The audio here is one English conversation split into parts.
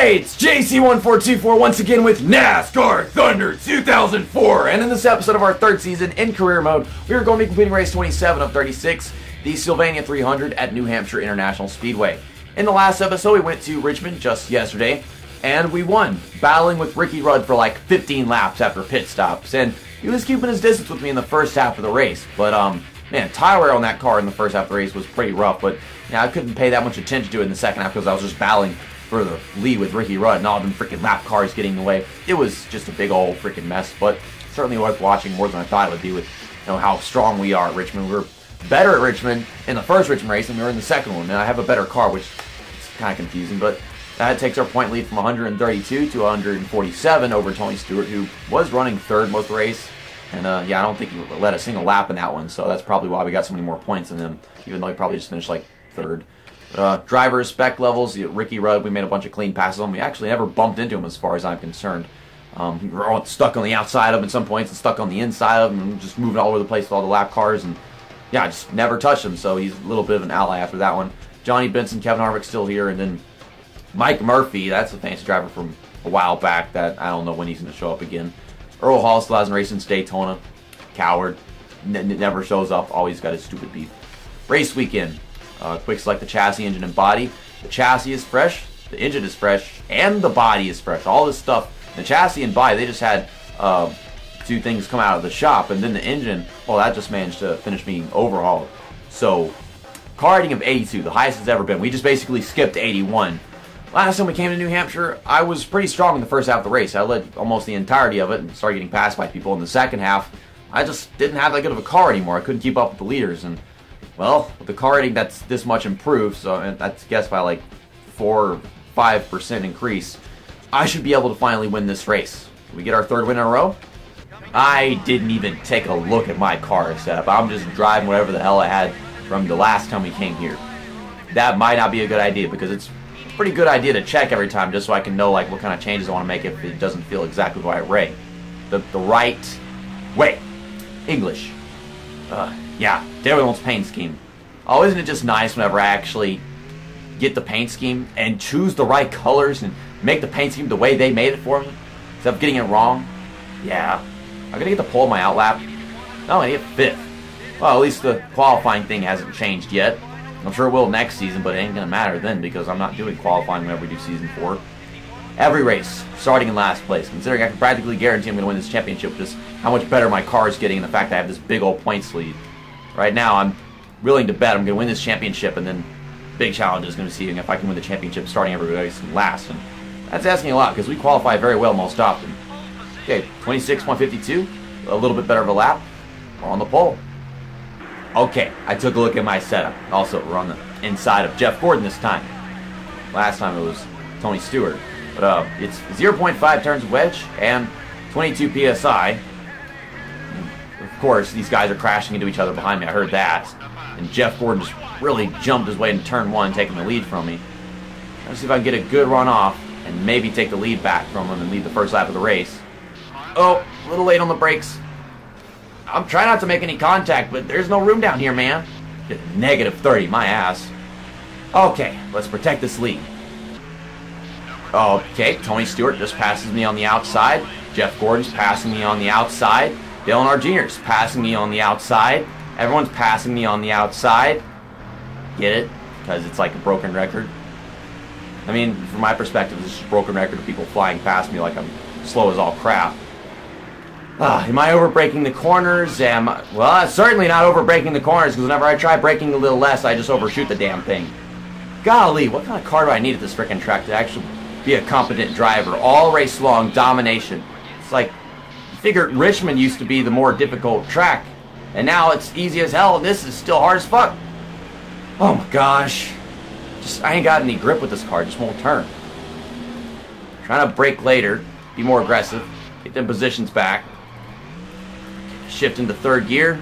Hey, it's JC1424 once again with NASCAR Thunder 2004, and in this episode of our third season in career mode, we are going to be completing race 27 of 36, the Sylvania 300 at New Hampshire International Speedway. In the last episode, we went to Richmond just yesterday, and we won, battling with Ricky Rudd for like 15 laps after pit stops, and he was keeping his distance with me in the first half of the race, but man, tire wear on that car in the first half of the race was pretty rough, but yeah, I couldn't pay that much attention to it in the second half because I was just battling for the lead with Ricky Rudd and all them freaking lap cars getting in the way. It was just a big old freaking mess, but certainly worth watching more than I thought it would be with how strong we are at Richmond. We were better at Richmond in the first Richmond race than we were in the second one, and I have a better car, which is kind of confusing, but that takes our point lead from 132 to 147 over Tony Stewart, who was running third most of the race. And yeah, I don't think he led a single lap in that one, so that's probably why we got so many more points than him, even though he probably just finished like third. Driver spec levels, Ricky Rudd, we made a bunch of clean passes on him. We actually never bumped into him as far as I'm concerned. We were all stuck on the outside of him at some points and stuck on the inside of him and just moving all over the place with all the lap cars. And yeah, I just never touched him, so he's a little bit of an ally after that one. Johnny Benson, Kevin Harvick still here, and then Mike Murphy, that's a fancy driver from a while back that I don't know when he's going to show up again. Earl Hall still hasn't raced since Daytona. Coward. Never shows up. Always got his stupid beef. Race weekend. Quick select the chassis, engine, and body. The chassis is fresh, the engine is fresh, and the body is fresh. All this stuff, the chassis and body, they just had two things come out of the shop, and then the engine, well, that just managed to finish being overhauled. So, car rating of 82, the highest it's ever been. We just basically skipped 81. Last time we came to New Hampshire, I was pretty strong in the first half of the race. I led almost the entirety of it and started getting passed by people. In the second half, I just didn't have that good of a car anymore. I couldn't keep up with the leaders, and well, with the car rating that's this much improved, so that's guessed by like 4 or 5% increase, I should be able to finally win this race. Can we get our third win in a row? I didn't even take a look at my car setup. I'm just driving whatever the hell I had from the last time we came here. That might not be a good idea because it's a pretty good idea to check every time just so I can know like what kind of changes I want to make if it doesn't feel exactly the right way. The right way. English. Yeah, everyone's paint scheme. Oh, isn't it just nice whenever I actually get the paint scheme and choose the right colors and make the paint scheme the way they made it for me? Instead of getting it wrong? Yeah. I'm gonna get the pole of my outlap. No, I get 5th. Well, at least the qualifying thing hasn't changed yet. I'm sure it will next season, but it ain't gonna matter then because I'm not doing qualifying whenever we do season 4. Every race, starting in last place, considering I can practically guarantee I'm gonna win this championship, just how much better my car is getting and the fact that I have this big old points lead. Right now, I'm willing to bet I'm going to win this championship, and then big challenge is going to be seeing if I can win the championship starting every race and last. And that's asking a lot because we qualify very well most often. Okay, 26.52, a little bit better of a lap. We're on the pole. Okay, I took a look at my setup. Also, we're on the inside of Jeff Gordon this time. Last time it was Tony Stewart. But it's 0.5 turns of wedge and 22 psi. Of course, these guys are crashing into each other behind me. I heard that. And Jeff Gordon just really jumped his way into turn 1, taking the lead from me. Let's see if I can get a good run off and maybe take the lead back from him and lead the first lap of the race. Oh, a little late on the brakes. I'm trying not to make any contact, but there's no room down here, man. Get negative 30, my ass. Okay, let's protect this lead. Okay, Tony Stewart just passes me on the outside. Jeff Gordon's passing me on the outside. Dale Earnhardt Jr.'s passing me on the outside. Everyone's passing me on the outside. Get it? Because it's like a broken record. I mean, from my perspective, it's just a broken record of people flying past me like I'm slow as all crap. Am I over-braking the corners? Well, I'm certainly not over-braking the corners because whenever I try braking a little less, I just overshoot the damn thing. Golly, what kind of car do I need at this frickin' track to actually be a competent driver? All race long, domination. It's like, figure Richmond used to be the more difficult track, and now it's easy as hell, and this is still hard as fuck. Oh my gosh. I ain't got any grip with this car, just won't turn. Trying to brake later, be more aggressive, get them positions back. Shift into third gear,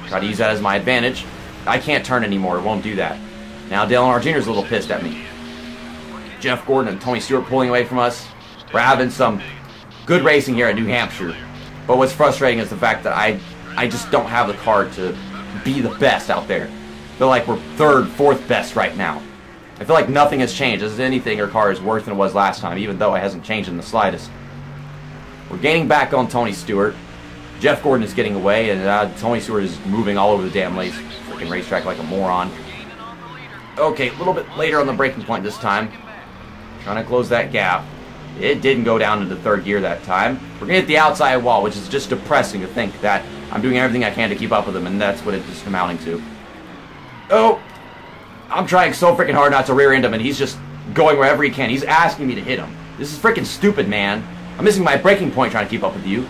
try to use that as my advantage. I can't turn anymore, it won't do that. Now Dale Earnhardt Jr. is a little pissed at me. Jeff Gordon and Tony Stewart pulling away from us. We're having some good racing here at New Hampshire. But what's frustrating is the fact that I just don't have the car to be the best out there. I feel like we're 3rd, 4th best right now. I feel like nothing has changed. As anything, her car is worse than it was last time, even though it hasn't changed in the slightest. We're gaining back on Tony Stewart. Jeff Gordon is getting away, and Tony Stewart is moving all over the damn freaking racetrack like a moron. Okay, a little bit later on the braking point this time. Trying to close that gap. It didn't go down into third gear that time. We're going to hit the outside wall, which is just depressing to think that I'm doing everything I can to keep up with him, and that's what it's just amounting to. Oh! I'm trying so freaking hard not to rear end him, and he's just going wherever he can. He's asking me to hit him. This is freaking stupid, man. I'm missing my braking point trying to keep up with you.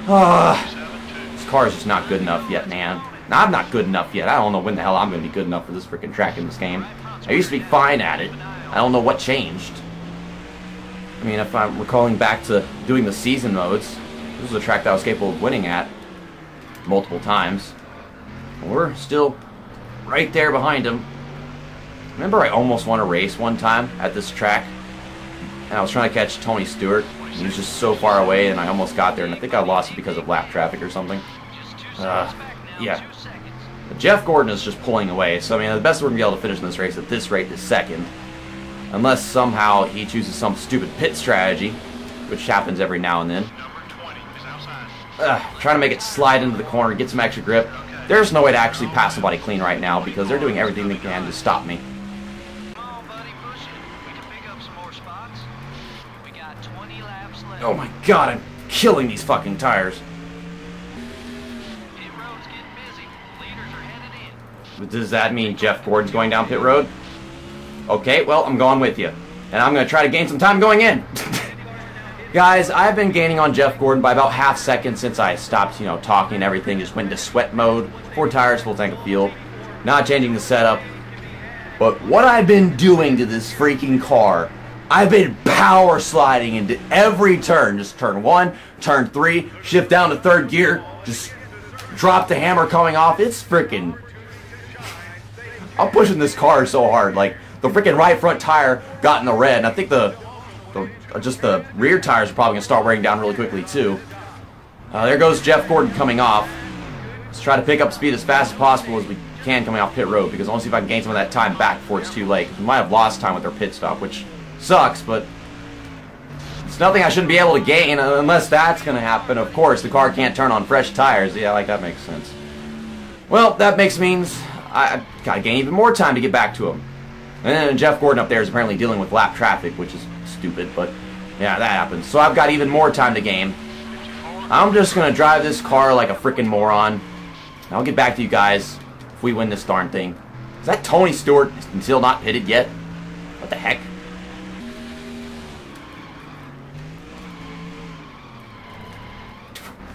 This car is just not good enough yet, man. I'm not good enough yet. I don't know when the hell I'm going to be good enough for this freaking track in this game. I used to be fine at it. I don't know what changed. I mean, if I'm recalling back to doing the season modes, this was a track that I was capable of winning at multiple times. We're still right there behind him. Remember I almost won a race one time at this track? And I was trying to catch Tony Stewart. He was just so far away, and I almost got there, and I think I lost it because of lap traffic or something. Yeah. But Jeff Gordon is just pulling away, so I mean, the best we're going to be able to finish in this race at this rate is second. Unless somehow he chooses some stupid pit strategy, which happens every now and then. Trying to make it slide into the corner, get some extra grip. There's no way to actually pass somebody clean right now because they're doing everything they can to stop me. Oh my god, I'm killing these fucking tires. Does that mean Jeff Gordon's going down pit road? Okay, well, I'm going with you. And I'm going to try to gain some time going in. Guys, I've been gaining on Jeff Gordon by about half second since I stopped, talking and everything. Just went into sweat mode. 4 tires, full tank of fuel. Not changing the setup. But what I've been doing to this freaking car, I've been power sliding into every turn. Just turn 1, turn 3, shift down to third gear, just drop the hammer coming off. It's freaking... I'm pushing this car so hard. Like, the freaking right front tire got in the red, and I think just the rear tires are probably going to start wearing down really quickly, too. There goes Jeff Gordon coming off. Let's try to pick up speed as fast as possible as we can coming off pit road, because I want to see if I can gain some of that time back before it's too late. We might have lost time with our pit stop, which sucks, but it's nothing I shouldn't be able to gain unless that's going to happen. Of course, the car can't turn on fresh tires. Yeah, like that makes sense. Well, that means I gotta gain even more time to get back to him. And then Jeff Gordon up there is apparently dealing with lap traffic, which is stupid, but yeah, that happens. So I've got even more time to gain. I'm just gonna drive this car like a freaking moron. I'll get back to you guys if we win this darn thing. Is that Tony Stewart still not pitted yet? What the heck?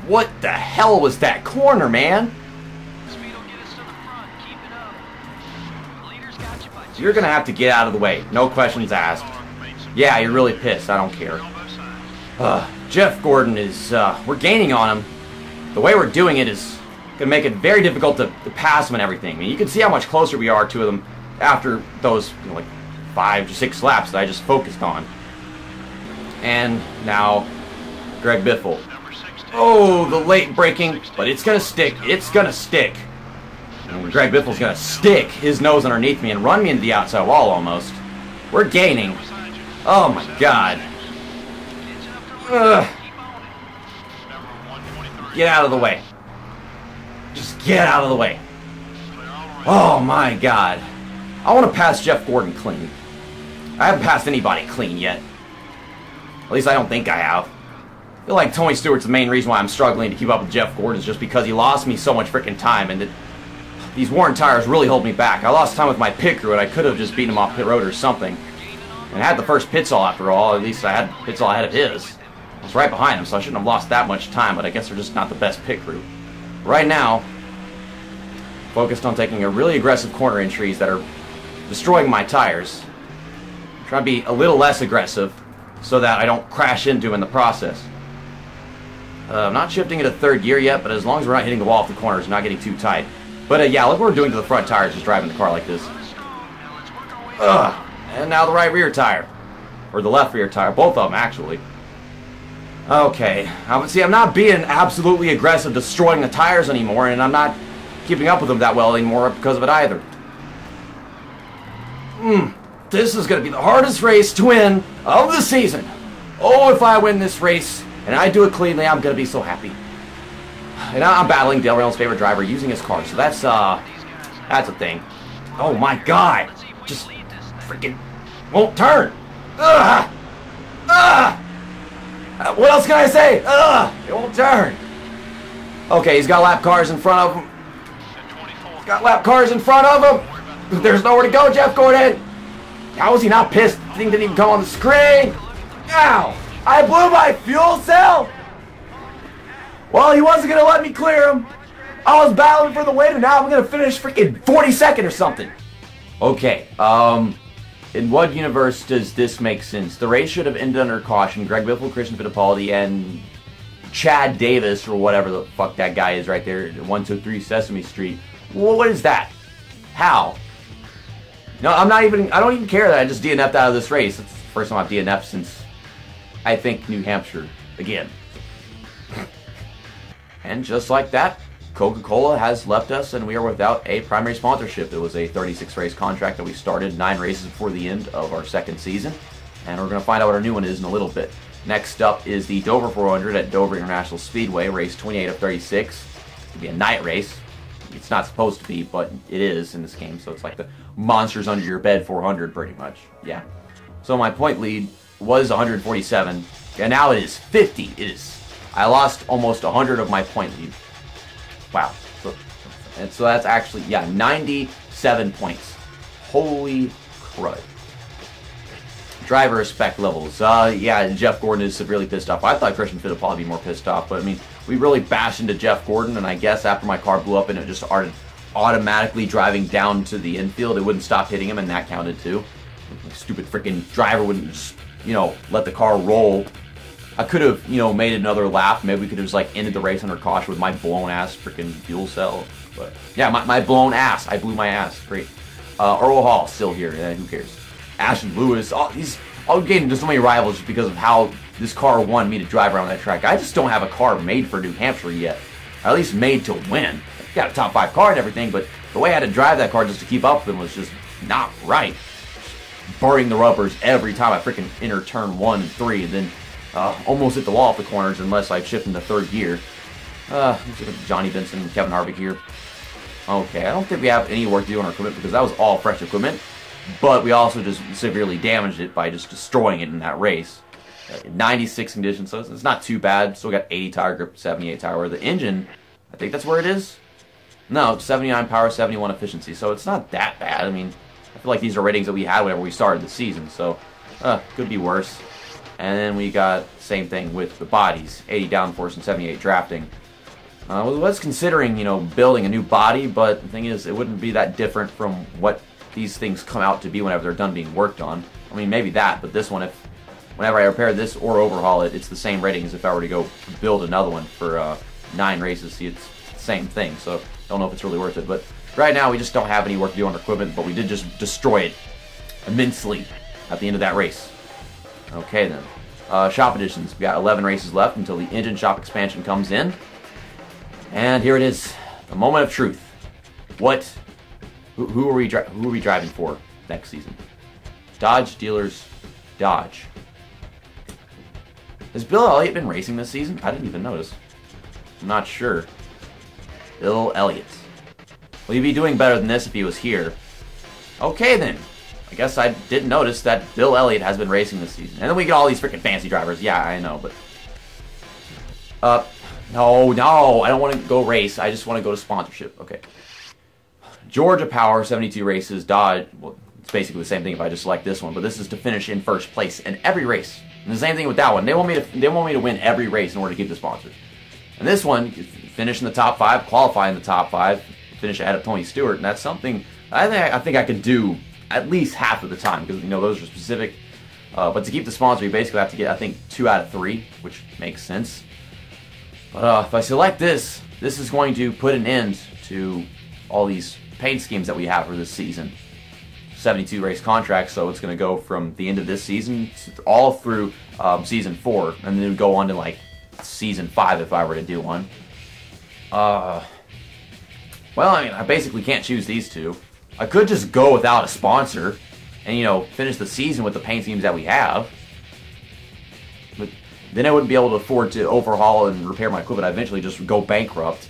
What the hell was that corner, man? You're going to have to get out of the way. No questions asked. Yeah, you're really pissed. I don't care. Jeff Gordon is... we're gaining on him. The way we're doing it is going to make it very difficult to pass him and everything. I mean, you can see how much closer we are to them after those, like, 5 to 6 laps that I just focused on. And now, Greg Biffle. Oh, the late braking, but it's going to stick. It's going to stick. And Greg Biffle's going to stick his nose underneath me and run me into the outside wall almost. We're gaining. Oh my god. Get out of the way. Just get out of the way. Oh my god. I want to pass Jeff Gordon clean. I haven't passed anybody clean yet. At least I don't think I have. I feel like Tony Stewart's the main reason why I'm struggling to keep up with Jeff Gordon is just because he lost me so much freaking time, and these worn tires really hold me back. I lost time with my pit crew, and I could have just beaten him off pit road or something. And I had the first pit stall after all. At least I had pit stall ahead of his. I was right behind him, so I shouldn't have lost that much time, but I guess they're just not the best pit crew. Right now, focused on taking a really aggressive corner entries that are destroying my tires. I'm trying to be a little less aggressive so that I don't crash into him in the process. I'm not shifting into third gear yet, but as long as we're not hitting the wall off the corners, not getting too tight. But yeah, look what we're doing to the front tires just driving the car like this. And now the right rear tire. Or the left rear tire. Both of them, actually. Okay. See, I'm not being absolutely aggressive destroying the tires anymore, and I'm not keeping up with them that well anymore because of it either. This is going to be the hardest race to win of the season. Oh, if I win this race and I do it cleanly, I'm going to be so happy. And I'm battling Dale Reynolds' favorite driver using his car, so that's a thing. Oh my God, just freaking won't turn. Ugh. Ugh. What else can I say? Ugh. It won't turn. Okay, he's got lap cars in front of him. He's got lap cars in front of him. There's nowhere to go, Jeff Gordon. How was he not pissed? The thing didn't even come on the screen. Ow! I blew my fuel cell. Well, he wasn't going to let me clear him. I was battling for the win, and now I'm going to finish freaking 42nd or something. Okay, in what universe does this make sense? The race should have ended under caution. Greg Biffle, Christian Fittipaldi, and Chad Davis, or whatever the fuck that guy is right there, 123 Sesame Street. Well, what is that? How? No, I don't even care that I just DNF'd out of this race. It's the first time I've DNF'd since, I think, New Hampshire again. And just like that, Coca-Cola has left us and we are without a primary sponsorship. It was a 36-race contract that we started 9 races before the end of our second season. And we're going to find out what our new one is in a little bit. Next up is the Dover 400 at Dover International Speedway, race 28 of 36. It'll be a night race. It's not supposed to be, but it is in this game. So it's like the Monsters Under Your Bed 400 pretty much. Yeah. So my point lead was 147, and now it is 50. I lost almost 100 of my point lead. Wow. So that's actually, yeah, 97 points. Holy crud. Driver respect levels. Yeah, Jeff Gordon is severely pissed off. I thought Christian Fittipaldi would be more pissed off, but I mean, we really bashed into Jeff Gordon, and I guess after my car blew up and it just started automatically driving down to the infield, it wouldn't stop hitting him, and that counted too. Stupid freaking driver wouldn't just, let the car roll. I could have, made another lap. Maybe we could have just, ended the race under caution with my blown-ass freaking fuel cell. But, yeah, my blown ass. I blew my ass. Great. Earl Hall still here. Yeah, who cares? Ashton Lewis. I'll get into so many rivals just because of how this car wanted me to drive around that track. I just don't have a car made for New Hampshire yet. Or at least made to win. Got a top 5 car and everything, but the way I had to drive that car just to keep up with them was just not right. Burning the rubbers every time I freaking enter turn 1 and 3, and then almost hit the wall off the corners unless I shift into third gear. Johnny Benson and Kevin Harvick here. Okay, I don't think we have any work to do on our equipment because that was all fresh equipment. But we also just severely damaged it by just destroying it in that race. 96 conditions, so it's not too bad. Still got 80 tire grip, 78 tire wear. The engine, I think that's where it is. No, 79 power, 71 efficiency, so it's not that bad. I mean, I feel like these are ratings that we had whenever we started the season, so could be worse. And then we got same thing with the bodies, 80 downforce and 78 drafting. I was considering, building a new body, but the thing is, it wouldn't be that different from what these things come out to be whenever they're done being worked on. I mean, maybe that, but this one, whenever I repair this or overhaul it, it's the same rating as if I were to go build another one for 9 races. See, it's the same thing, so I don't know if it's really worth it. But right now, we just don't have any work to do on our equipment, but we did just destroy it immensely at the end of that race. Okay, then. Shop editions. We got 11 races left until the engine shop expansion comes in. And here it is, the moment of truth. Who are we driving for next season? Dodge dealers, Dodge. Has Bill Elliott been racing this season? I didn't even notice. I'm not sure. Bill Elliott. Will he be doing better than this if he was here? Okay then. I guess I didn't notice that Bill Elliott has been racing this season. And then we get all these freaking fancy drivers. Yeah, I know, but... No, I don't want to go race. I just want to go to sponsorship. Okay. Georgia Power, 72 races. Dodge, well, it's basically the same thing if I just select this one, but this is to finish in first place in every race. And the same thing with that one. They want me to win every race in order to keep the sponsors. And this one, finish in the top 5, qualify in the top 5, finish ahead of Tony Stewart, and that's something I think I could do at least half of the time, because those are specific. But to keep the sponsor, you basically have to get, I think, 2 out of 3, which makes sense. But if I select this is going to put an end to all these paid schemes that we have for this season. 72 race contract, so it's going to go from the end of this season all through season 4, and then it would go on to like season 5 if I were to do one. Well, I mean, I basically can't choose these two. I could just go without a sponsor, and, you know, finish the season with the paint schemes that we have. But then I wouldn't be able to afford to overhaul and repair my equipment. I'd eventually just go bankrupt.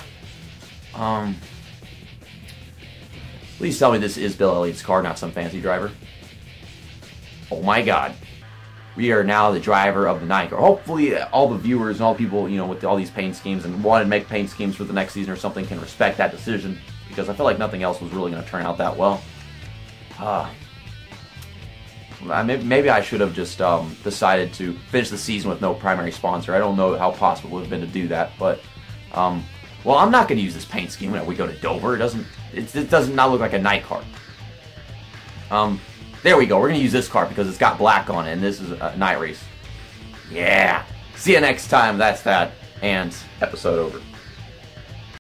Please tell me this is Bill Elliott's car, not some fancy driver. Oh my God. We are now the driver of the night car. Hopefully all the viewers and all the people, you know, with all these paint schemes and want to make paint schemes for the next season or something can respect that decision, because I feel like nothing else was really going to turn out that well. Maybe I should have just decided to finish the season with no primary sponsor. I don't know how possible it would have been to do that, but well, I'm not going to use this paint scheme when we go to Dover. It does not look like a night car. There we go. We're going to use this car because it's got black on it, and this is a night race. Yeah. See you next time. That's that. And episode over.